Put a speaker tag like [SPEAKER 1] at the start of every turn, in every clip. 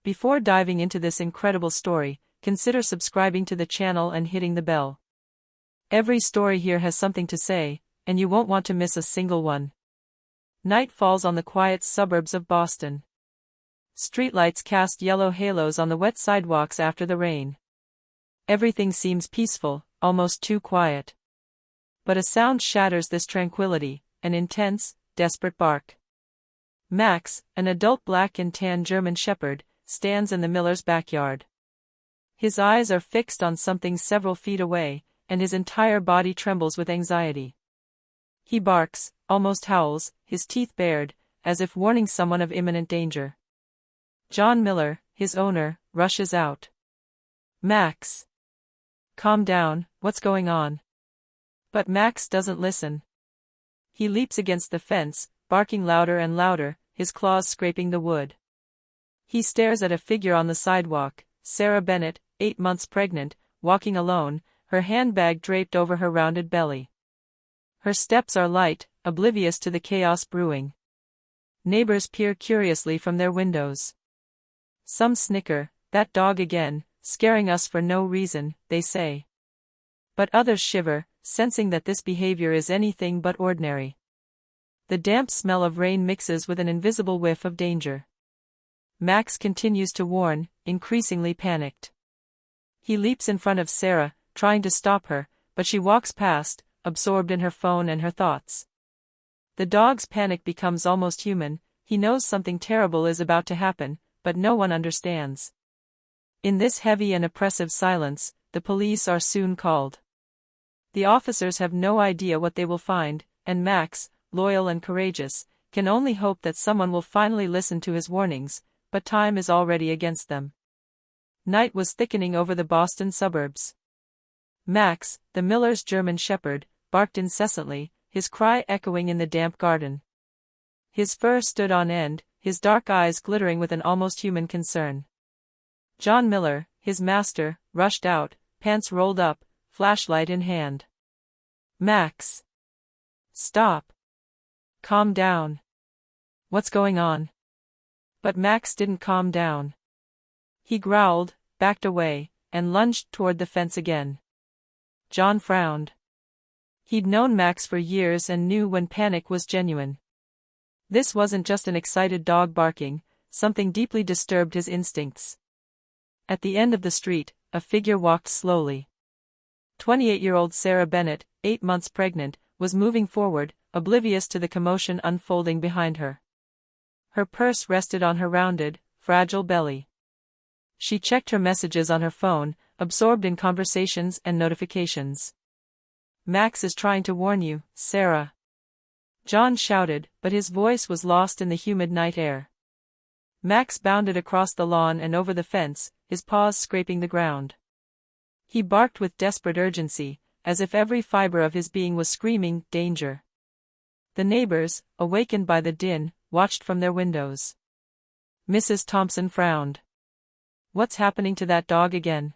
[SPEAKER 1] Before diving into this incredible story, consider subscribing to the channel and hitting the bell. Every story here has something to say, and you won't want to miss a single one. Night falls on the quiet suburbs of Boston. Streetlights cast yellow halos on the wet sidewalks after the rain. Everything seems peaceful, almost too quiet. But a sound shatters this tranquility, an intense, desperate bark. Max, an adult black and tan German shepherd, stands in the miller's backyard. His eyes are fixed on something several feet away, and his entire body trembles with anxiety. He barks, almost howls, his teeth bared, as if warning someone of imminent danger. John Miller, his owner, rushes out. "Max! Calm down, what's going on?" But Max doesn't listen. He leaps against the fence, barking louder and louder, his claws scraping the wood. He stares at a figure on the sidewalk, Sarah Bennett, 8 months pregnant, walking alone, her handbag draped over her rounded belly. Her steps are light, oblivious to the chaos brewing. Neighbors peer curiously from their windows. Some snicker, "That dog again, scaring us for no reason," they say. But others shiver, sensing that this behavior is anything but ordinary. The damp smell of rain mixes with an invisible whiff of danger. Max continues to warn, increasingly panicked. He leaps in front of Sarah, trying to stop her, but she walks past, absorbed in her phone and her thoughts. The dog's panic becomes almost human. He knows something terrible is about to happen, but no one understands. In this heavy and oppressive silence, the police are soon called. The officers have no idea what they will find, and Max, loyal and courageous, can only hope that someone will finally listen to his warnings, but time is already against them. Night was thickening over the Boston suburbs. Max, the miller's German shepherd, barked incessantly, his cry echoing in the damp garden. His fur stood on end, his dark eyes glittering with an almost human concern. John Miller, his master, rushed out, pants rolled up, flashlight in hand. "Max! Stop! Calm down. What's going on?" But Max didn't calm down. He growled, backed away, and lunged toward the fence again. John frowned. He'd known Max for years and knew when panic was genuine. This wasn't just an excited dog barking, something deeply disturbed his instincts. At the end of the street, a figure walked slowly. 28-year-old Sarah Bennett, 8 months pregnant, was moving forward, oblivious to the commotion unfolding behind her. Her purse rested on her rounded, fragile belly. She checked her messages on her phone, absorbed in conversations and notifications. "Max is trying to warn you, Sarah." John shouted, but his voice was lost in the humid night air. Max bounded across the lawn and over the fence, his paws scraping the ground. He barked with desperate urgency, as if every fiber of his being was screaming, "Danger!" The neighbors, awakened by the din, watched from their windows. Mrs. Thompson frowned. "What's happening to that dog again?"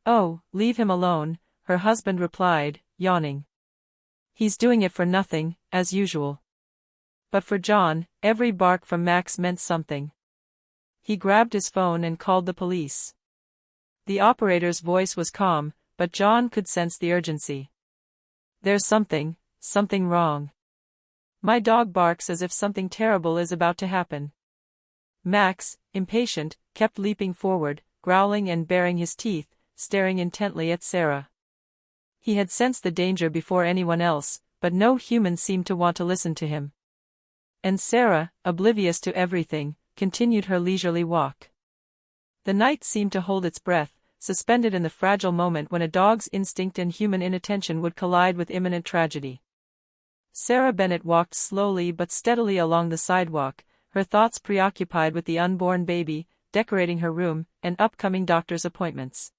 [SPEAKER 1] "Oh, leave him alone," her husband replied, yawning. "He's doing it for nothing, as usual." But for John, every bark from Max meant something. He grabbed his phone and called the police. The operator's voice was calm, but John could sense the urgency. "There's something wrong. My dog barks as if something terrible is about to happen." Max, impatient, kept leaping forward, growling and baring his teeth, staring intently at Sarah. He had sensed the danger before anyone else, but no human seemed to want to listen to him. And Sarah, oblivious to everything, continued her leisurely walk. The night seemed to hold its breath, suspended in the fragile moment when a dog's instinct and human inattention would collide with imminent tragedy. Sarah Bennett walked slowly but steadily along the sidewalk, her thoughts preoccupied with the unborn baby, decorating her room, and upcoming doctor's appointments.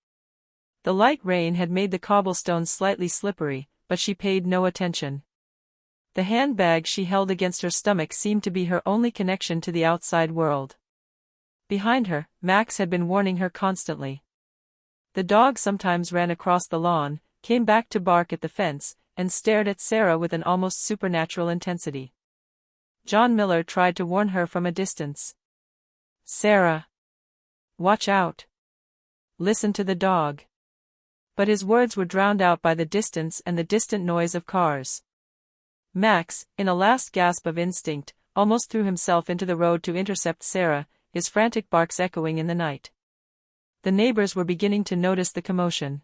[SPEAKER 1] The light rain had made the cobblestones slightly slippery, but she paid no attention. The handbag she held against her stomach seemed to be her only connection to the outside world. Behind her, Max had been warning her constantly. The dog sometimes ran across the lawn, came back to bark at the fence, and stared at Sarah with an almost supernatural intensity. John Miller tried to warn her from a distance. "Sarah! Watch out. Listen to the dog. But his words were drowned out by the distance and the distant noise of cars. Max, in a last gasp of instinct, almost threw himself into the road to intercept Sarah, his frantic barks echoing in the night. The neighbors were beginning to notice the commotion.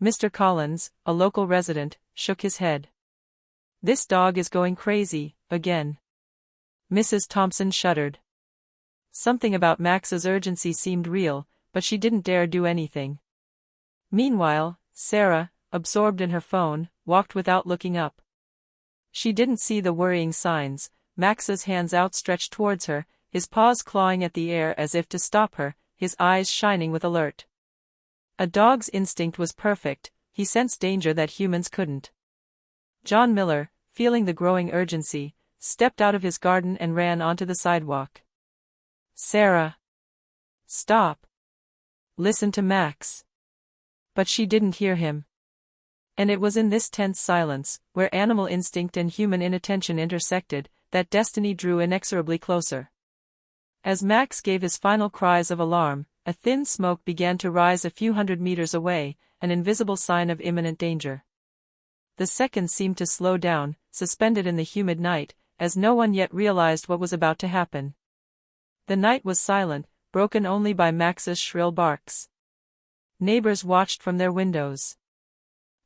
[SPEAKER 1] Mr. Collins, a local resident, shook his head. "This dog is going crazy, again." Mrs. Thompson shuddered. Something about Max's urgency seemed real, but she didn't dare do anything. Meanwhile, Sarah, absorbed in her phone, walked without looking up. She didn't see the worrying signs, Max's hands outstretched towards her, his paws clawing at the air as if to stop her, his eyes shining with alert. A dog's instinct was perfect, he sensed danger that humans couldn't. John Miller, feeling the growing urgency, stepped out of his garden and ran onto the sidewalk. "Sarah! Stop! Listen to Max." But she didn't hear him. And it was in this tense silence, where animal instinct and human inattention intersected, that destiny drew inexorably closer. As Max gave his final cries of alarm, a thin smoke began to rise a few hundred meters away, an invisible sign of imminent danger. The seconds seemed to slow down, suspended in the humid night, as no one yet realized what was about to happen. The night was silent, broken only by Max's shrill barks. Neighbors watched from their windows.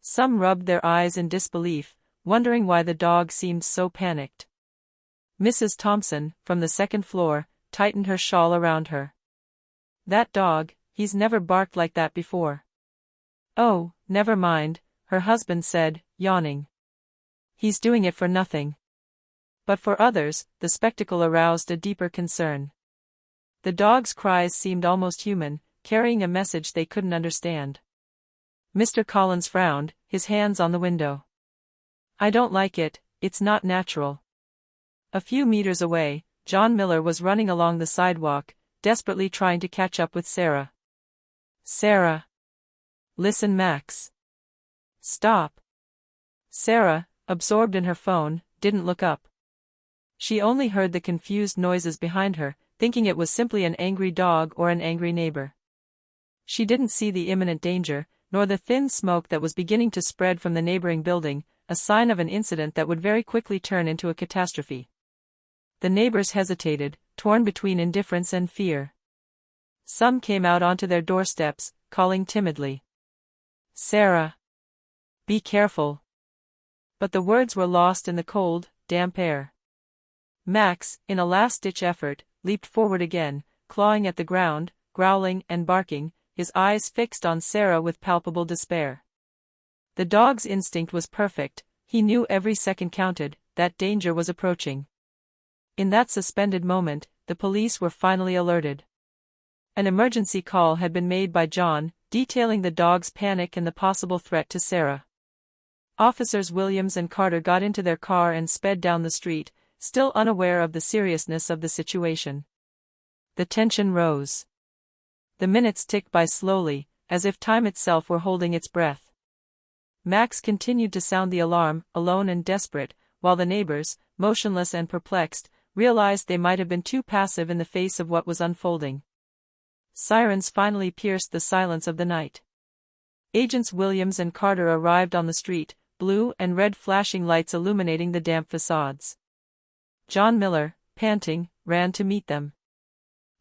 [SPEAKER 1] Some rubbed their eyes in disbelief, wondering why the dog seemed so panicked. Mrs. Thompson, from the second floor, tightened her shawl around her. "That dog, he's never barked like that before." "Oh, never mind," her husband said, yawning. "He's doing it for nothing." But for others, the spectacle aroused a deeper concern. The dog's cries seemed almost human, carrying a message they couldn't understand. Mr. Collins frowned, his hands on the window. "I don't like it, it's not natural." A few meters away, John Miller was running along the sidewalk, desperately trying to catch up with Sarah. "Sarah! Listen, Max! Stop!" Sarah, absorbed in her phone, didn't look up. She only heard the confused noises behind her, thinking it was simply an angry dog or an angry neighbor. She didn't see the imminent danger, nor the thin smoke that was beginning to spread from the neighboring building, a sign of an incident that would very quickly turn into a catastrophe. The neighbors hesitated, torn between indifference and fear. Some came out onto their doorsteps, calling timidly, "Sarah! Be careful!" But the words were lost in the cold, damp air. Max, in a last-ditch effort, leaped forward again, clawing at the ground, growling and barking, his eyes fixed on Sarah with palpable despair. The dog's instinct was perfect, he knew every second counted, that danger was approaching. In that suspended moment, the police were finally alerted. An emergency call had been made by John, detailing the dog's panic and the possible threat to Sarah. Officers Williams and Carter got into their car and sped down the street, still unaware of the seriousness of the situation. The tension rose. The minutes ticked by slowly, as if time itself were holding its breath. Max continued to sound the alarm, alone and desperate, while the neighbors, motionless and perplexed, realized they might have been too passive in the face of what was unfolding. Sirens finally pierced the silence of the night. Agents Williams and Carter arrived on the street, blue and red flashing lights illuminating the damp facades. John Miller, panting, ran to meet them.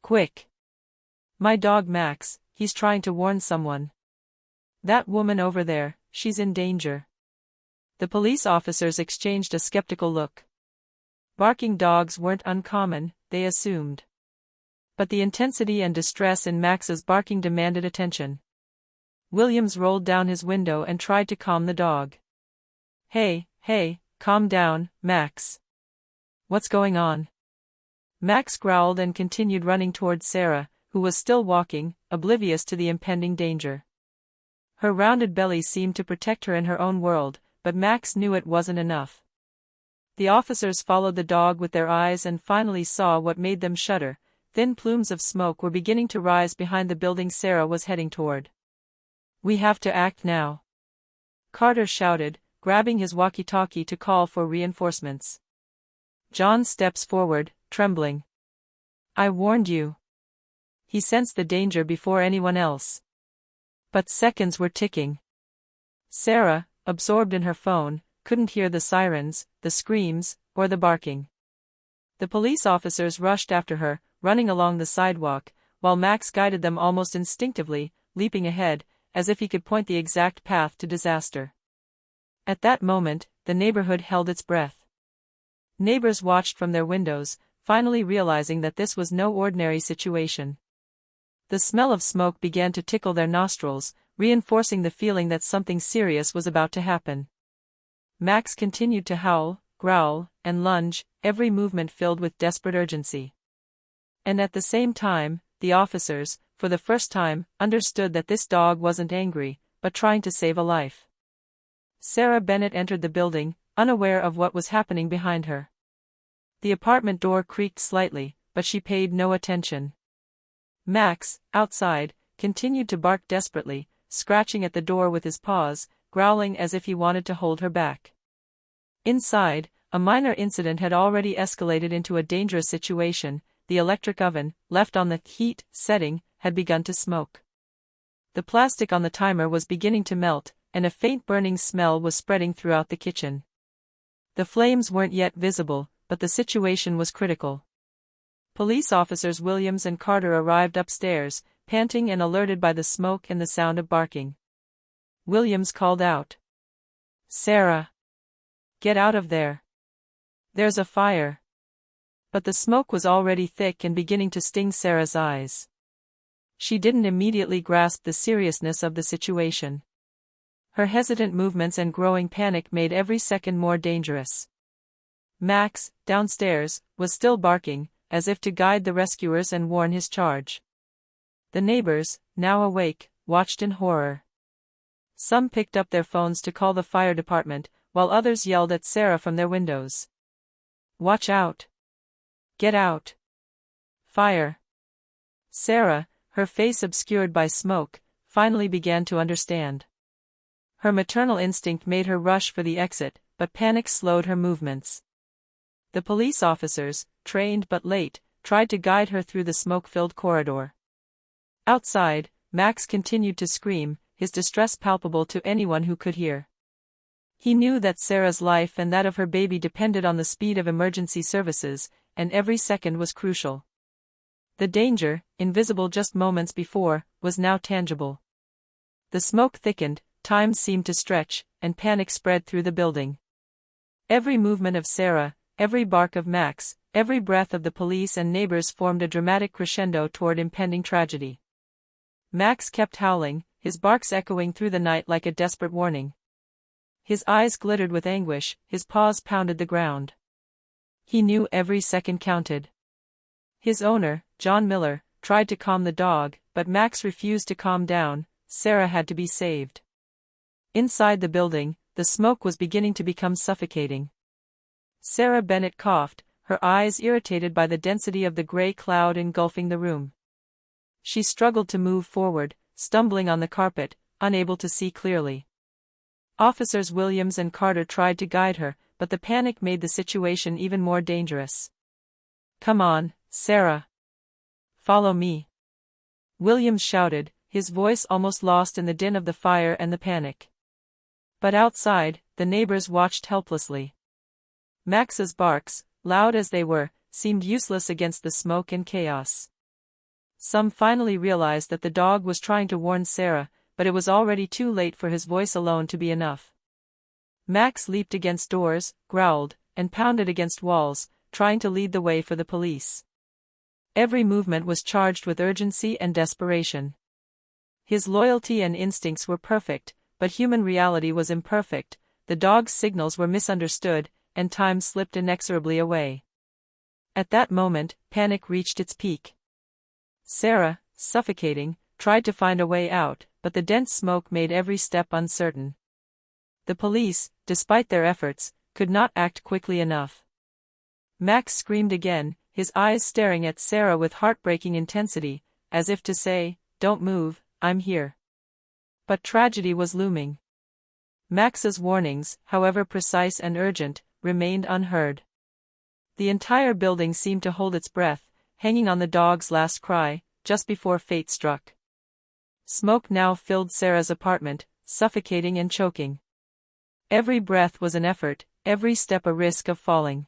[SPEAKER 1] "Quick! My dog Max, he's trying to warn someone. That woman over there, she's in danger." The police officers exchanged a skeptical look. Barking dogs weren't uncommon, they assumed. But the intensity and distress in Max's barking demanded attention. Williams rolled down his window and tried to calm the dog. Hey, calm down, Max. What's going on?" Max growled and continued running towards Sarah, who was still walking, oblivious to the impending danger. Her rounded belly seemed to protect her in her own world, but Max knew it wasn't enough. The officers followed the dog with their eyes and finally saw what made them shudder. Thin plumes of smoke were beginning to rise behind the building Sarah was heading toward. "We have to act now," Carter shouted, grabbing his walkie-talkie to call for reinforcements. John steps forward, trembling. "I warned you." He sensed the danger before anyone else. But seconds were ticking. Sarah, absorbed in her phone, couldn't hear the sirens, the screams, or the barking. The police officers rushed after her, running along the sidewalk, while Max guided them almost instinctively, leaping ahead, as if he could point the exact path to disaster. At that moment, the neighborhood held its breath. Neighbors watched from their windows, finally realizing that this was no ordinary situation. The smell of smoke began to tickle their nostrils, reinforcing the feeling that something serious was about to happen. Max continued to howl, growl, and lunge, every movement filled with desperate urgency. And at the same time, the officers, for the first time, understood that this dog wasn't angry, but trying to save a life. Sarah Bennett entered the building, unaware of what was happening behind her. The apartment door creaked slightly, but she paid no attention. Max, outside, continued to bark desperately, scratching at the door with his paws, growling as if he wanted to hold her back. Inside, a minor incident had already escalated into a dangerous situation. The electric oven, left on the heat setting, had begun to smoke. The plastic on the timer was beginning to melt, and a faint burning smell was spreading throughout the kitchen. The flames weren't yet visible, but the situation was critical. Police officers Williams and Carter arrived upstairs, panting and alerted by the smoke and the sound of barking. Williams called out, "Sarah! Get out of there! There's a fire!" But the smoke was already thick and beginning to sting Sarah's eyes. She didn't immediately grasp the seriousness of the situation. Her hesitant movements and growing panic made every second more dangerous. Max, downstairs, was still barking, as if to guide the rescuers and warn his charge. The neighbors, now awake, watched in horror. Some picked up their phones to call the fire department, while others yelled at Sarah from their windows. "Watch out! Get out! Fire!" Sarah, her face obscured by smoke, finally began to understand. Her maternal instinct made her rush for the exit, but panic slowed her movements. The police officers, trained but late, tried to guide her through the smoke-filled corridor. Outside, Max continued to scream, his distress palpable to anyone who could hear. He knew that Sarah's life and that of her baby depended on the speed of emergency services, and every second was crucial. The danger, invisible just moments before, was now tangible. The smoke thickened, time seemed to stretch, and panic spread through the building. Every movement of Sarah, every bark of Max, every breath of the police and neighbors formed a dramatic crescendo toward impending tragedy. Max kept howling, his barks echoing through the night like a desperate warning. His eyes glittered with anguish, his paws pounded the ground. He knew every second counted. His owner, John Miller, tried to calm the dog, but Max refused to calm down. Sarah had to be saved. Inside the building, the smoke was beginning to become suffocating. Sarah Bennett coughed, her eyes irritated by the density of the gray cloud engulfing the room. She struggled to move forward, stumbling on the carpet, unable to see clearly. Officers Williams and Carter tried to guide her, but the panic made the situation even more dangerous. "Come on, Sarah. Follow me," Williams shouted, his voice almost lost in the din of the fire and the panic. But outside, the neighbors watched helplessly. Max's barks, loud as they were, seemed useless against the smoke and chaos. Some finally realized that the dog was trying to warn Sarah, but it was already too late for his voice alone to be enough. Max leaped against doors, growled, and pounded against walls, trying to lead the way for the police. Every movement was charged with urgency and desperation. His loyalty and instincts were perfect, but human reality was imperfect. The dog's signals were misunderstood, and time slipped inexorably away. At that moment, panic reached its peak. Sarah, suffocating, tried to find a way out, but the dense smoke made every step uncertain. The police, despite their efforts, could not act quickly enough. Max screamed again, his eyes staring at Sarah with heartbreaking intensity, as if to say, "Don't move, I'm here." But tragedy was looming. Max's warnings, however precise and urgent, remained unheard. The entire building seemed to hold its breath, hanging on the dog's last cry, just before fate struck. Smoke now filled Sarah's apartment, suffocating and choking. Every breath was an effort, every step a risk of falling.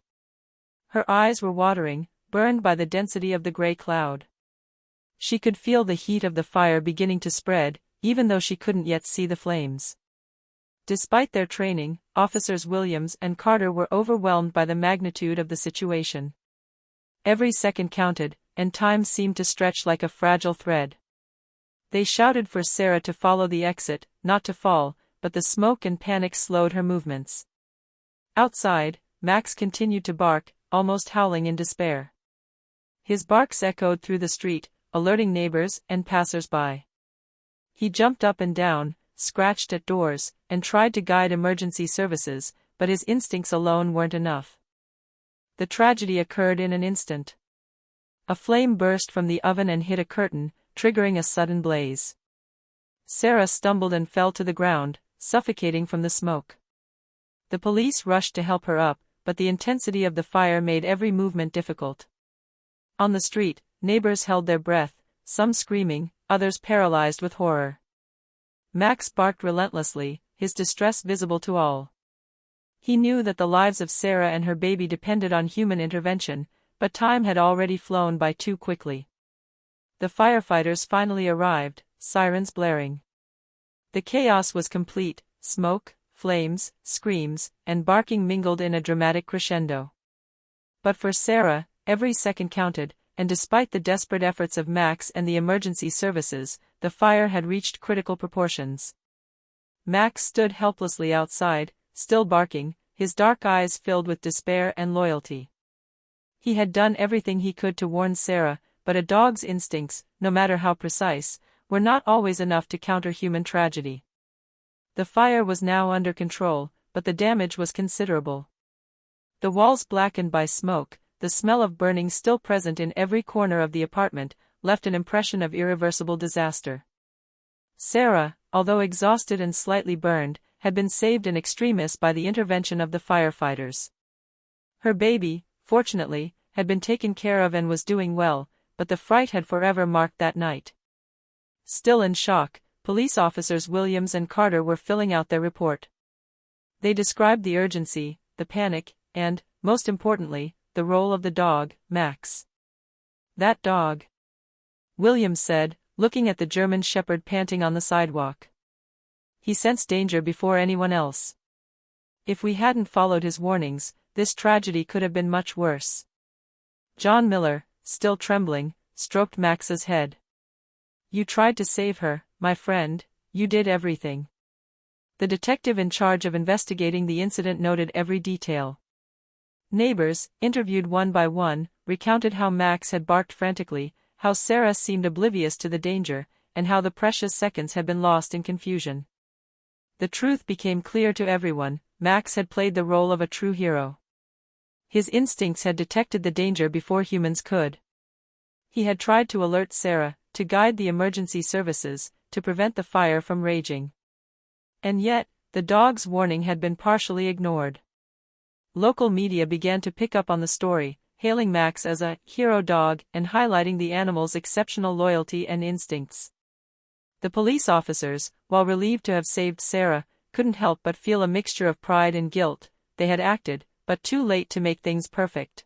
[SPEAKER 1] Her eyes were watering, burned by the density of the gray cloud. She could feel the heat of the fire beginning to spread, even though she couldn't yet see the flames. Despite their training, Officers Williams and Carter were overwhelmed by the magnitude of the situation. Every second counted, and time seemed to stretch like a fragile thread. They shouted for Sarah to follow the exit, not to fall, but the smoke and panic slowed her movements. Outside, Max continued to bark, almost howling in despair. His barks echoed through the street, alerting neighbors and passers-by. He jumped up and down, scratched at doors, and tried to guide emergency services, but his instincts alone weren't enough. The tragedy occurred in an instant. A flame burst from the oven and hit a curtain, triggering a sudden blaze. Sarah stumbled and fell to the ground, suffocating from the smoke. The police rushed to help her up, but the intensity of the fire made every movement difficult. On the street, neighbors held their breath, some screaming, others paralyzed with horror. Max barked relentlessly, his distress visible to all. He knew that the lives of Sarah and her baby depended on human intervention, but time had already flown by too quickly. The firefighters finally arrived, sirens blaring. The chaos was complete, smoke, flames, screams, and barking mingled in a dramatic crescendo. But for Sarah, every second counted, and despite the desperate efforts of Max and the emergency services, the fire had reached critical proportions. Max stood helplessly outside, still barking, his dark eyes filled with despair and loyalty. He had done everything he could to warn Sarah, but a dog's instincts, no matter how precise, were not always enough to counter human tragedy. The fire was now under control, but the damage was considerable. The walls blackened by smoke, the smell of burning still present in every corner of the apartment, left an impression of irreversible disaster. Sarah, although exhausted and slightly burned, had been saved in extremis by the intervention of the firefighters. Her baby, fortunately, had been taken care of and was doing well, but the fright had forever marked that night. Still in shock, police officers Williams and Carter were filling out their report. They described the urgency, the panic, and, most importantly, the role of the dog, Max. "That dog," Williams said, looking at the German shepherd panting on the sidewalk. "He sensed danger before anyone else. If we hadn't followed his warnings, this tragedy could have been much worse." John Miller, still trembling, stroked Max's head. "You tried to save her, my friend, you did everything." The detective in charge of investigating the incident noted every detail. Neighbors, interviewed one by one, recounted how Max had barked frantically, how Sarah seemed oblivious to the danger, and how the precious seconds had been lost in confusion. The truth became clear to everyone: Max had played the role of a true hero. His instincts had detected the danger before humans could. He had tried to alert Sarah, to guide the emergency services, to prevent the fire from raging. And yet, the dog's warning had been partially ignored. Local media began to pick up on the story, hailing Max as a hero dog and highlighting the animal's exceptional loyalty and instincts. The police officers, while relieved to have saved Sarah, couldn't help but feel a mixture of pride and guilt. They had acted, but too late to make things perfect.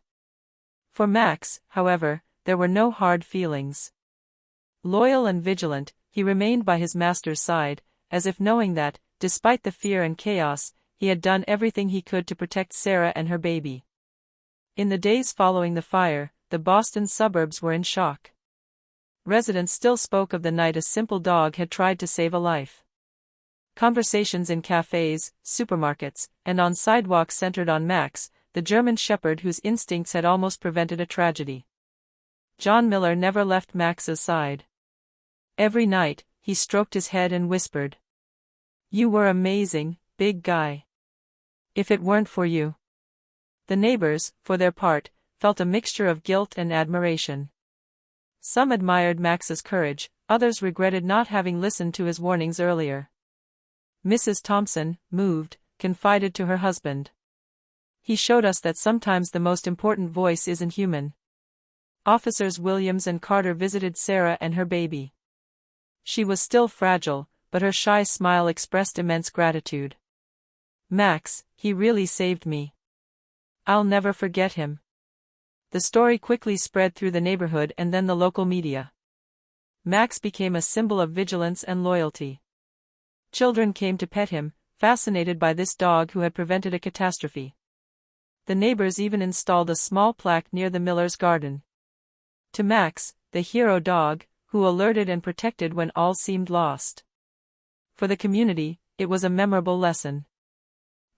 [SPEAKER 1] For Max, however, there were no hard feelings. Loyal and vigilant, he remained by his master's side, as if knowing that, despite the fear and chaos, he had done everything he could to protect Sarah and her baby. In the days following the fire, the Boston suburbs were in shock. Residents still spoke of the night a simple dog had tried to save a life. Conversations in cafes, supermarkets, and on sidewalks centered on Max, the German shepherd whose instincts had almost prevented a tragedy. John Miller never left Max's side. Every night, he stroked his head and whispered, "You were amazing, big guy. If it weren't for you." The neighbors, for their part, felt a mixture of guilt and admiration. Some admired Max's courage, others regretted not having listened to his warnings earlier. Mrs. Thompson, moved, confided to her husband, "He showed us that sometimes the most important voice isn't human. Officers Williams and Carter visited Sarah and her baby. She was still fragile, but her shy smile expressed immense gratitude. "Max, he really saved me. I'll never forget him." The story quickly spread through the neighborhood and then the local media. Max became a symbol of vigilance and loyalty. Children came to pet him, fascinated by this dog who had prevented a catastrophe. The neighbors even installed a small plaque near the Miller's garden. To Max, the hero dog, who alerted and protected when all seemed lost. For the community, it was a memorable lesson.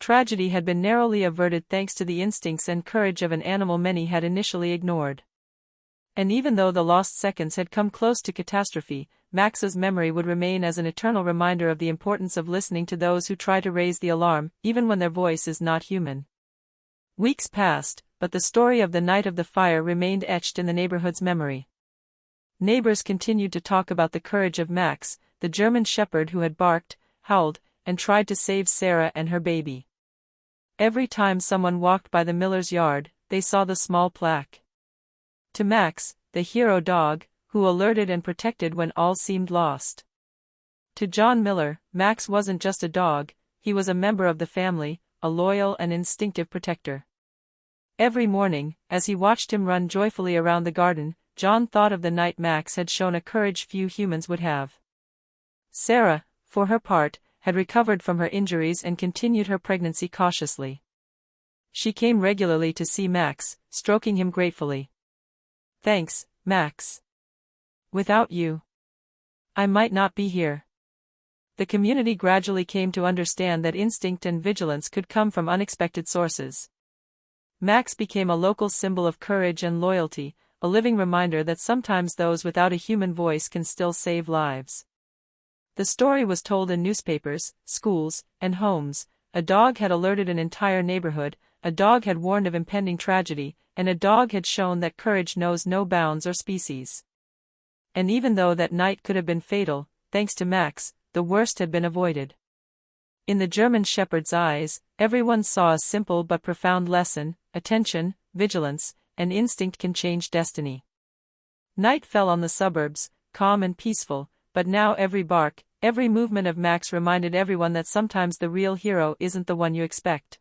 [SPEAKER 1] Tragedy had been narrowly averted thanks to the instincts and courage of an animal many had initially ignored. And even though the lost seconds had come close to catastrophe, Max's memory would remain as an eternal reminder of the importance of listening to those who try to raise the alarm, even when their voice is not human. Weeks passed, but the story of the night of the fire remained etched in the neighborhood's memory. Neighbors continued to talk about the courage of Max, the German shepherd who had barked, howled, and tried to save Sarah and her baby. Every time someone walked by the Miller's yard, they saw the small plaque. To Max, the hero dog, who alerted and protected when all seemed lost. To John Miller, Max wasn't just a dog, he was a member of the family, a loyal and instinctive protector. Every morning, as he watched him run joyfully around the garden, John thought of the night Max had shown a courage few humans would have. Sarah, for her part, had recovered from her injuries and continued her pregnancy cautiously. She came regularly to see Max, stroking him gratefully. "Thanks, Max. Without you, I might not be here." The community gradually came to understand that instinct and vigilance could come from unexpected sources. Max became a local symbol of courage and loyalty, a living reminder that sometimes those without a human voice can still save lives. The story was told in newspapers, schools, and homes. A dog had alerted an entire neighborhood, a dog had warned of impending tragedy, and a dog had shown that courage knows no bounds or species. And even though that night could have been fatal, thanks to Max, the worst had been avoided. In the German shepherd's eyes, everyone saw a simple but profound lesson: attention, vigilance, and instinct can change destiny. Night fell on the suburbs, calm and peaceful, but now every bark, every movement of Max reminded everyone that sometimes the real hero isn't the one you expect.